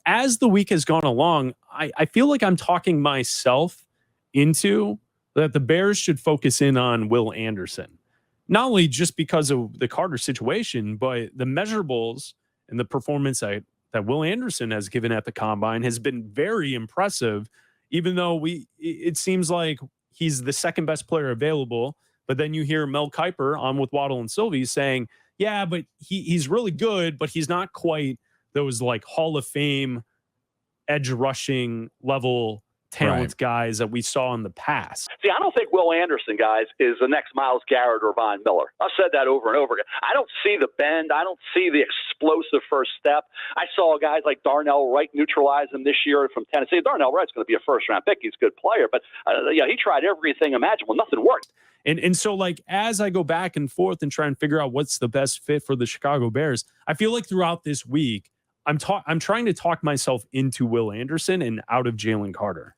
as the week has gone along, I feel like I'm talking myself into that the Bears should focus in on Will Anderson. Not only just because of the Carter situation, but the measurables and the performance that Will Anderson has given at the combine has been very impressive, even though it seems like he's the second best player available. But then you hear Mel Kiper on with Waddle and Sylvie saying, yeah, but he's really good, but he's not quite those like Hall of Fame edge rushing level talent guys that we saw in the past. See, I don't think Will Anderson, guys, is the next Myles Garrett or Von Miller. I've said that over and over again. I don't see the bend. I don't see the explosive first step. I saw guys like Darnell Wright neutralize him this year from Tennessee. Darnell Wright's going to be a first-round pick. He's a good player, but he tried everything imaginable. Nothing worked. And so, like, as I go back and forth and try and figure out what's the best fit for the Chicago Bears, I feel like throughout this week, I'm trying to talk myself into Will Anderson and out of Jalen Carter.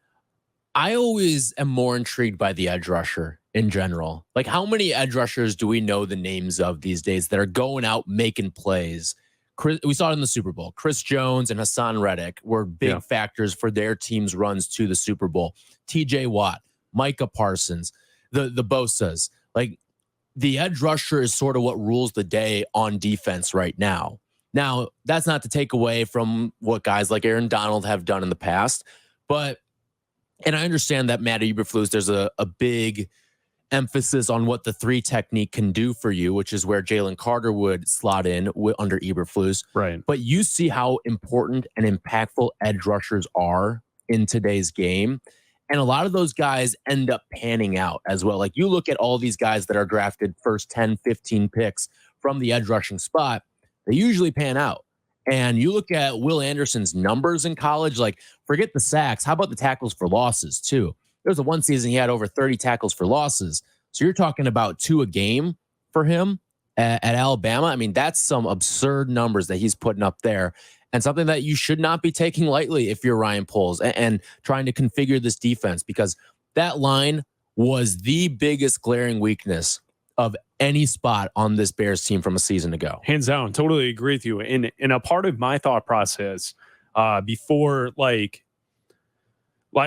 I always am more intrigued by the edge rusher in general. Like, how many edge rushers do we know the names of these days that are going out making plays? We saw it in the Super Bowl. Chris Jones and Hassan Reddick were big factors for their team's runs to the Super Bowl. TJ Watt, Micah Parsons, the Bosas. Like, the edge rusher is sort of what rules the day on defense right now. Now, that's not to take away from what guys like Aaron Donald have done in the past, but and I understand that Matt Eberflus, there's a big emphasis on what the 3 technique can do for you, which is where Jalen Carter would slot in under Eberflus. Right. But you see how important and impactful edge rushers are in today's game. And a lot of those guys end up panning out as well. Like, you look at all these guys that are drafted first 10, 15 picks from the edge rushing spot, they usually pan out. And you look at Will Anderson's numbers in college, like, forget the sacks. How about the tackles for losses, too? There was one season he had over 30 tackles for losses. So you're talking about 2 a game for him at Alabama. I mean, that's some absurd numbers that he's putting up there, and something that you should not be taking lightly if you're Ryan Poles and trying to configure this defense, because that line was the biggest glaring weakness of any spot on this Bears team from a season ago. Hands down, totally agree with you. In a part of my thought process before, like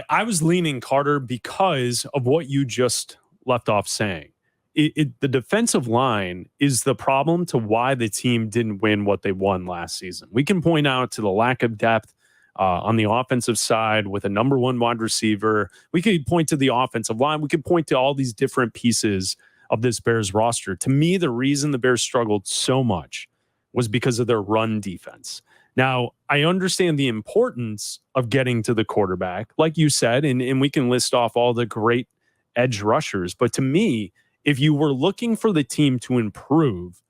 I was leaning Carter because of what you just left off saying. The defensive line is the problem to why the team didn't win what they won last season. We can point out to the lack of depth on the offensive side with a number 1 wide receiver. We could point to the offensive line. We could point to all these different pieces of this Bears roster. To me, the reason the Bears struggled so much was because of their run defense. Now, I understand the importance of getting to the quarterback, like you said, and we can list off all the great edge rushers. But to me, if you were looking for the team to improve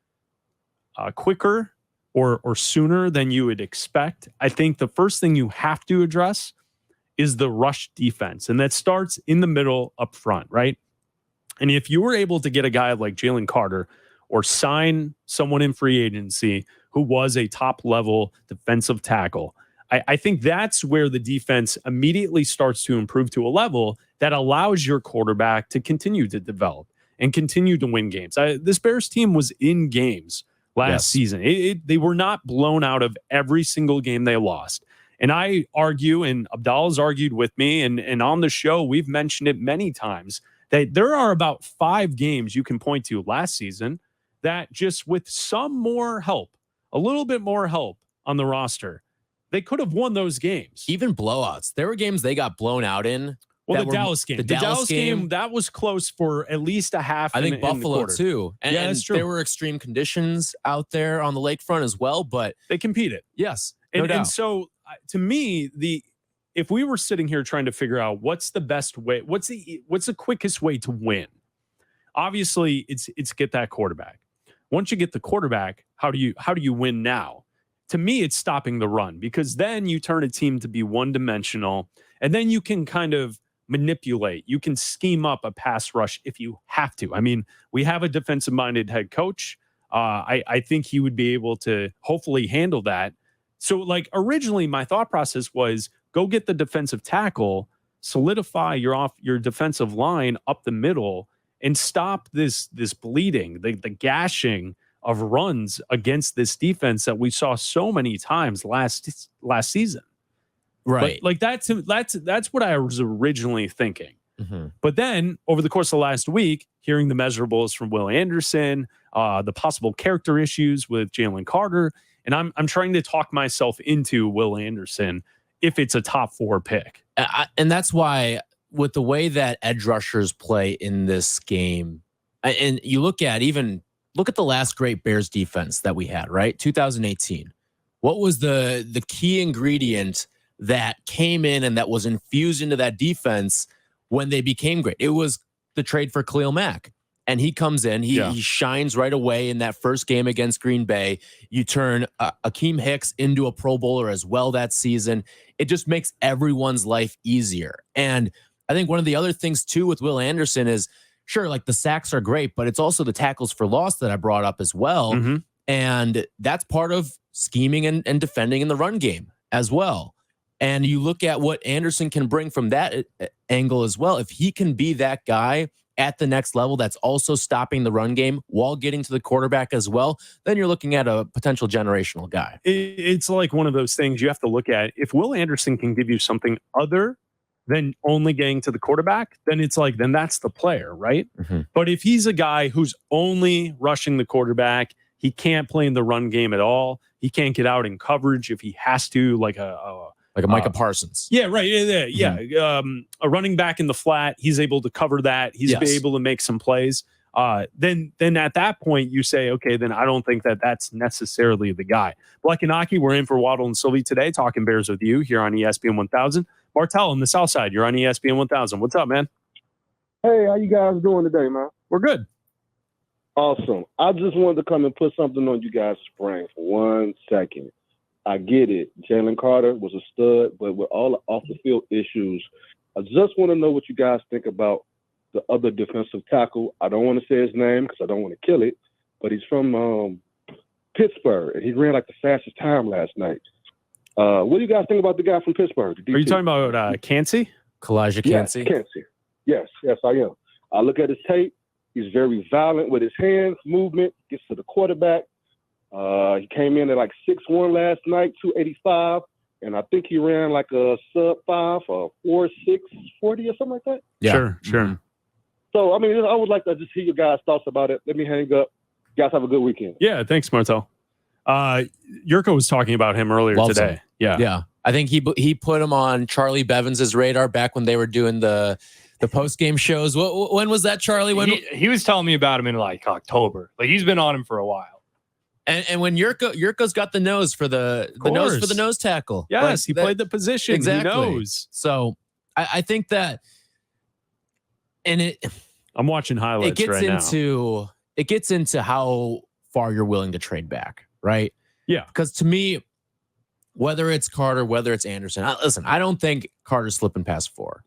quicker or sooner than you would expect, I think the first thing you have to address is the rush defense. And that starts in the middle up front, right? And if you were able to get a guy like Jalen Carter or sign someone in free agency who was a top-level defensive tackle, I think that's where the defense immediately starts to improve to a level that allows your quarterback to continue to develop and continue to win games. This Bears team was in games last season. They were not blown out of every single game they lost. And I argue, and Abdallah's argued with me, and on the show, we've mentioned it many times, that there are about 5 games you can point to last season that just with some more help, a little bit more help on the roster, they could have won those games. Even blowouts. There were games they got blown out in. Well, the Dallas game. The Dallas game, that was close for at least a half. I think Buffalo, too. And that's true. There were extreme conditions out there on the lakefront as well, but they competed. Yes, and so, to me, if we were sitting here trying to figure out what's the best way, what's the quickest way to win, obviously it's get that quarterback. Once you get the quarterback, how do you win now? To me, it's stopping the run, because then you turn a team to be one-dimensional, and then you can kind of manipulate. You can scheme up a pass rush if you have to. I mean, we have a defensive-minded head coach. I think he would be able to hopefully handle that. So, like, originally my thought process was go get the defensive tackle, solidify your defensive line up the middle, and stop this bleeding, the gashing of runs against this defense that we saw so many times last season. Right. Like that's what I was originally thinking. Mm-hmm. But then over the course of last week, hearing the measurables from Will Anderson, the possible character issues with Jalen Carter, and I'm trying to talk myself into Will Anderson if it's a top 4 pick. And that's why with the way that edge rushers play in this game, and you look at the last great Bears defense that we had, right? 2018. What was the key ingredient that came in and that was infused into that defense when they became great? It was the trade for Khalil Mack. And he comes in, he shines right away in that first game against Green Bay. You turn Akeem Hicks into a Pro Bowler as well that season. It just makes everyone's life easier. And I think one of the other things too with Will Anderson is, sure, like the sacks are great, but it's also the tackles for loss that I brought up as well. Mm-hmm. And that's part of scheming and defending in the run game as well. And you look at what Anderson can bring from that angle as well. If he can be that guy at the next level that's also stopping the run game while getting to the quarterback as well, then you're looking at a potential generational guy. It's like one of those things you have to look at. If Will Anderson can give you something other than only getting to the quarterback, then it's like, then that's the player, right? Mm-hmm. But if he's a guy who's only rushing the quarterback, he can't play in the run game at all. He can't get out in coverage if he has to, like a Micah Parsons. Yeah, right. Yeah. Mm-hmm. A running back in the flat, he's able to cover that. He's able to make some plays. Then at that point, you say, okay, then I don't think that's necessarily the guy. Bleck and Aki, we're in for Waddle and Sylvie today, talking Bears with you here on ESPN 1000. Martell on the South Side, you're on ESPN 1000. What's up, man? Hey, how you guys doing today, man? We're good. Awesome. I just wanted to come and put something on you guys' brain for 1 second. I get it. Jalen Carter was a stud, but with all the off-the-field issues, I just want to know what you guys think about the other defensive tackle. I don't want to say his name because I don't want to kill it, but he's from Pittsburgh, and he ran like the fastest time last night. What do you guys think about the guy from Pittsburgh? Are you talking about Cansey? Kalijah Cansey? Yes, Cansey. Yes, I am. I look at his tape. He's very violent with his hands, movement, gets to the quarterback. He came in at like 6'1" last night, 285, and I think he ran like a sub-5 or 4.6 40 or something like that. Yeah. Sure. So, I mean, I would like to just hear your guys' thoughts about it. Let me hang up. You guys have a good weekend. Yeah, thanks, Martel. Yurko was talking about him earlier today. Him. Yeah. I think he put him on Charlie Bevans's radar back when they were doing the post-game shows. When was that, Charlie? When he was telling me about him in like October. Like he's been on him for a while. And when Yurko's got the nose for the nose tackle. Yes, he played the position. Exactly. He knows. So I think that, and I'm watching highlights now. It gets into how far you're willing to trade back, right? Yeah. Because to me, whether it's Carter, whether it's Anderson, I don't think Carter's slipping past 4.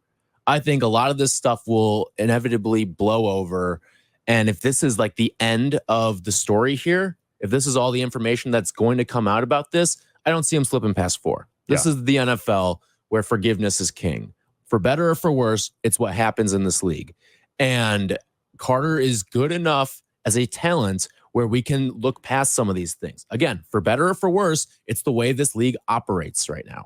I think a lot of this stuff will inevitably blow over. And if this is like the end of the story here, if this is all the information that's going to come out about this, I don't see him slipping past 4. This is the NFL where forgiveness is king. For better or for worse, it's what happens in this league. And Carter is good enough as a talent where we can look past some of these things. Again, for better or for worse, it's the way this league operates right now.